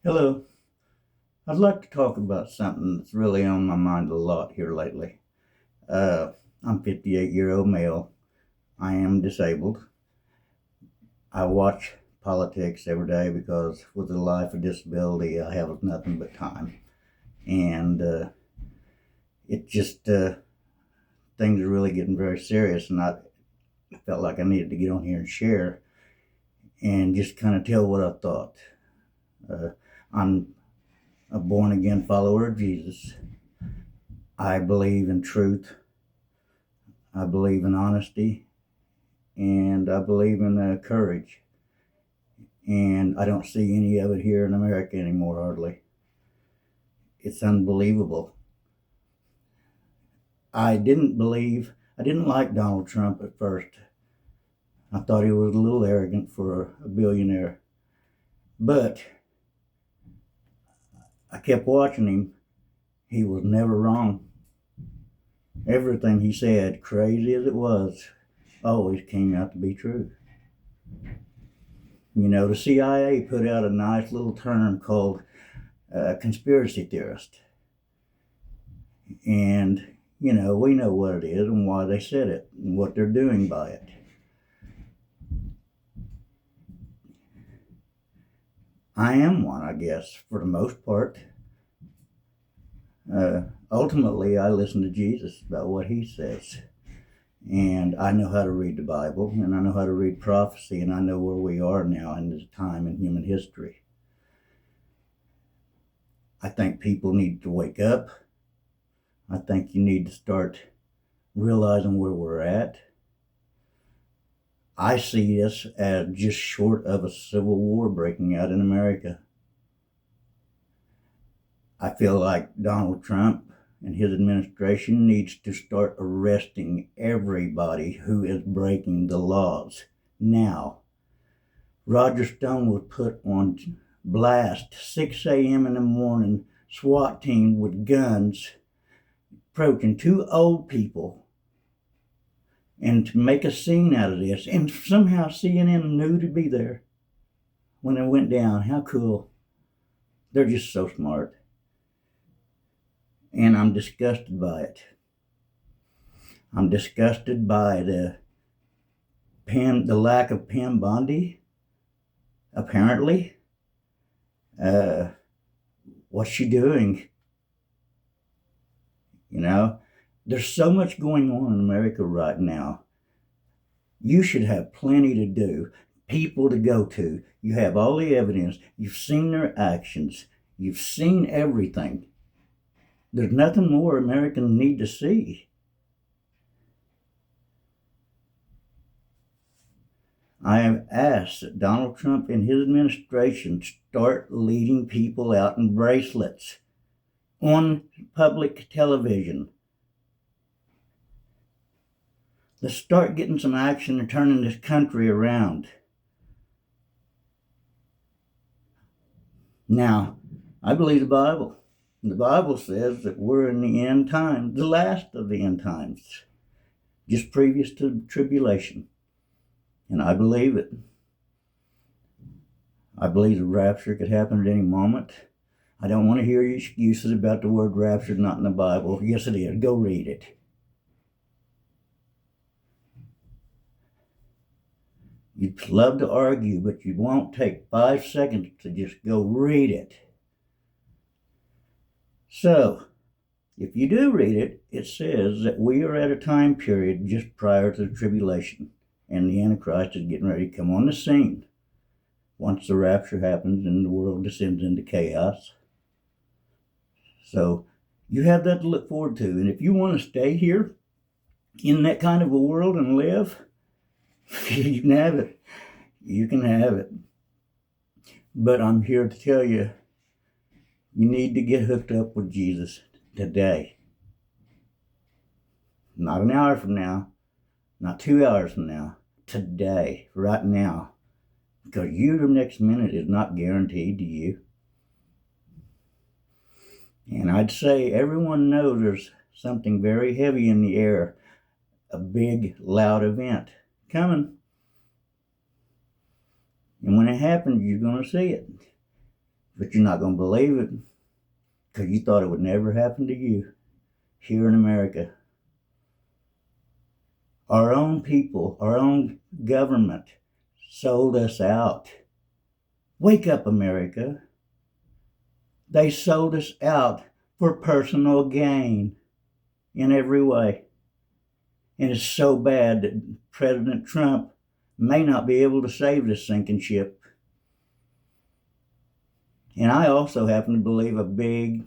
Hello. I'd like to talk about something that's really on my mind a lot here lately. Uh, I'm 58-year-old male. I am disabled. I watch politics every day because with a life of disability, I have nothing but time. And it just, things are really getting very serious. And I felt like I needed to get on here and share and just kind of tell what I thought. Uh, I'm a born again follower of Jesus. I believe in truth. I believe in honesty, and I believe in courage. And I don't see any of it here in America anymore, hardly. It's unbelievable. I didn't like Donald Trump at first. I thought he was a little arrogant for a billionaire. But I kept watching him. He was never wrong. Everything he said, crazy as it was, always came out to be true. You know, the CIA put out a nice little term called conspiracy theorist. And, you know, we know what it is and why they said it and what they're doing by it. I am one, I guess, for the most part. Ultimately, I listen to Jesus about what he says. And I know how to read the Bible, and I know how to read prophecy, and I know where we are now in this time in human history. I think people need to wake up. I think you need to start realizing where we're at. I see this as just short of a civil war breaking out in America. I feel like Donald Trump and his administration needs to start arresting everybody who is breaking the laws now. Roger Stone was put on blast 6 a.m. in the morning, SWAT team with guns approaching two old people, and to make a scene out of this, and somehow CNN knew to be there when it went down. How cool. They're just so smart. And I'm disgusted by it. I'm disgusted by the lack of Pam Bondi, apparently. What's she doing? You know, there's so much going on in America right now. You should have plenty to do, people to go to. You have all the evidence. You've seen their actions. You've seen everything. There's nothing more Americans need to see. I have asked that Donald Trump and his administration start leading people out in bracelets on public television. Let's start getting some action and turning this country around. Now, I believe the Bible. The Bible says that we're in the end times, the last of the end times, just previous to the tribulation. And I believe it. I believe the rapture could happen at any moment. I don't want to hear excuses about the word rapture not in the Bible. Yes, it is. Go read it. You'd love to argue, but you won't take 5 seconds to just go read it. So, if you do read it, it says that we are at a time period just prior to the tribulation, and the Antichrist is getting ready to come on the scene once the rapture happens and the world descends into chaos. So, you have that to look forward to. And if you want to stay here in that kind of a world and live, you can have it. You can have it. But I'm here to tell you, you need to get hooked up with Jesus today. Not an hour from now, not 2 hours from now, today, right now. Because your next minute is not guaranteed to you. And I'd say everyone knows there's something very heavy in the air, a big, loud event coming. And when it happens, you're going to see it. But you're not going to believe it because you thought it would never happen to you here in America. Our own people, our own government sold us out. Wake up, America. They sold us out for personal gain in every way. And it's so bad that President Trump may not be able to save this sinking ship. And I also happen to believe a big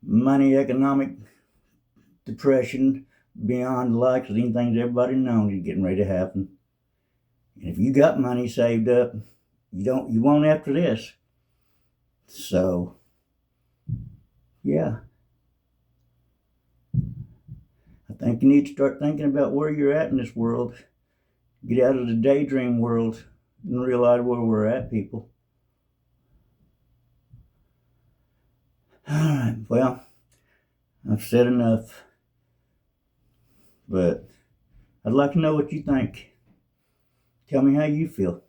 money economic depression beyond the likes of anything everybody knows is getting ready to happen. And if you got money saved up, you won't after this. So, yeah. I think you need to start thinking about where you're at in this world. Get out of the daydream world and realize where we're at, people. All right, well, I've said enough. But I'd like to know what you think. Tell me how you feel.